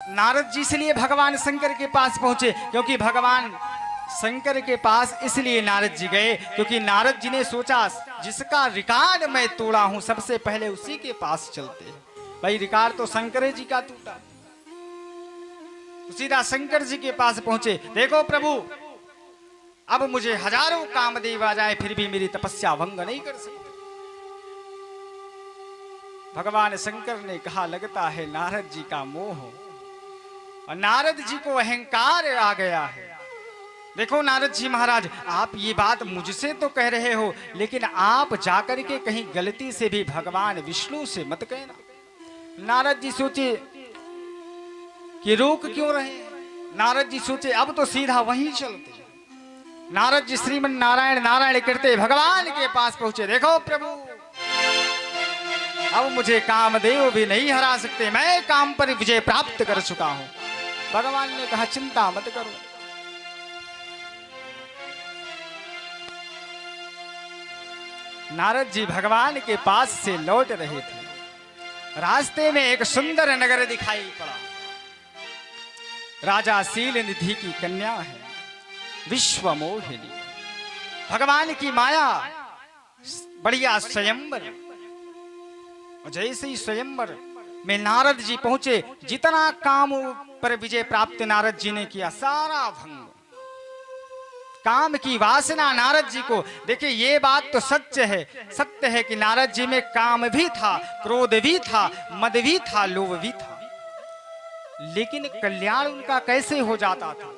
नारद जी इसलिए भगवान शंकर के पास पहुंचे, क्योंकि भगवान शंकर के पास इसलिए नारद जी गए क्योंकि नारद जी ने सोचा जिसका रिकॉर्ड मैं तोड़ा हूं सबसे पहले उसी के पास चलते हैं। भाई रिकॉर्ड तो शंकर जी का टूटा, तो सीधा शंकर जी के पास पहुंचे। देखो प्रभु, अब मुझे हजारों कामदेव आ जाए फिर भी मेरी तपस्या भंग नहीं कर सकते। भगवान शंकर ने कहा लगता है नारद जी का मोह और नारद जी को अहंकार आ गया है। देखो नारद जी महाराज, आप ये बात मुझसे तो कह रहे हो, लेकिन आप जाकर के कहीं गलती से भी भगवान विष्णु से मत कहना। नारद जी सोचे कि रोक क्यों रहे। नारद जी सोचे अब तो सीधा वहीं चलते। नारद जी श्रीमन नारायण नारायण करते भगवान के पास पहुंचे। देखो प्रभु, अब मुझे कामदेव भी नहीं हरा सकते, मैं काम पर विजय प्राप्त कर चुका हूं। भगवान ने कहा चिंता मत करो। नारद जी भगवान के पास से लौट रहे थे, रास्ते में एक सुंदर नगर दिखाई पड़ा। राजा शील निधि की कन्या है विश्व मोहिनी। भगवान की माया बढ़िया स्वयंवर। जैसे ही स्वयंवर में नारद जी पहुंचे, जितना काम पर विजय प्राप्त नारद जी ने किया सारा भंग। काम की वासना नारद जी को, देखिए ये बात तो सत्य है कि नारद जी में काम भी था, क्रोध भी था, मद भी था, लोभ भी था, लेकिन कल्याण उनका कैसे हो जाता था।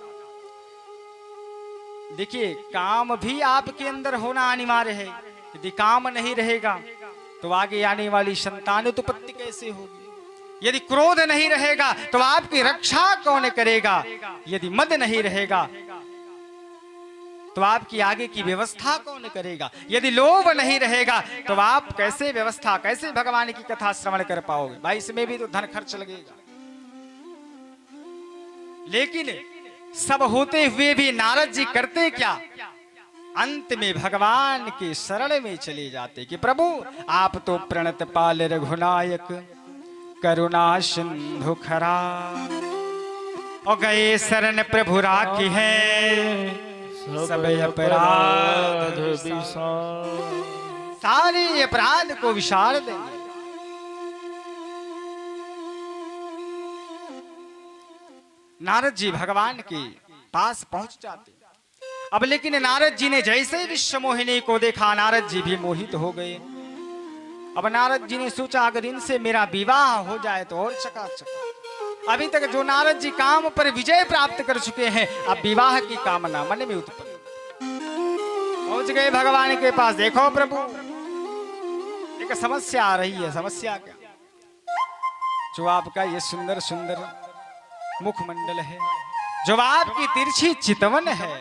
देखिए काम भी आपके अंदर होना अनिवार्य है। यदि काम नहीं रहेगा तो आगे आने वाली संतान उत्पत्ति कैसे होगी। यदि क्रोध नहीं रहेगा तो आपकी रक्षा कौन करेगा। यदि मद नहीं रहेगा तो आपकी आगे की व्यवस्था कौन करेगा। यदि लोभ नहीं रहेगा तो आप कैसे व्यवस्था, कैसे भगवान की कथा श्रवण कर पाओगे। भाई इसमें भी तो धन खर्च लगेगा। लेकिन सब होते हुए भी नारद जी करते क्या, अंत में भगवान के शरण में चले जाते कि प्रभु आप तो प्रणत पाल रघुनायक करुणा सिंधु खरा, और गए शरण प्रभु राखी है सब अपराध सारे अपराध को विशाल देंगे। नारद जी भगवान के पास पहुंच जाते। अब लेकिन नारद जी ने जैसे विश्व मोहिनी को देखा, नारद जी भी मोहित हो गए। अब नारद जी ने सोचा अगर इनसे मेरा विवाह हो जाए तो और चकाचक। अभी तक जो नारद जी काम पर विजय प्राप्त कर चुके हैं, अब विवाह की कामना मन में उत्पन्न। पहुंच गए भगवान के पास। देखो प्रभु, एक समस्या आ रही है। समस्या क्या, जो आपका ये सुंदर सुंदर मुखमंडल है, जो आपकी तिरछी चितवन है,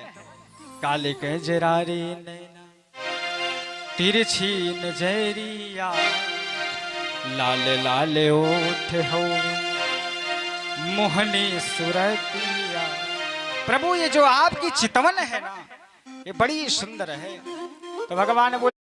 काले कह जरारे नैना तिरछी नजरिया, लाल लाल ओठ हो मोहनी सुरतिया। प्रभु ये जो आपकी चितवन है ना, ये बड़ी सुंदर है। तो भगवान बोले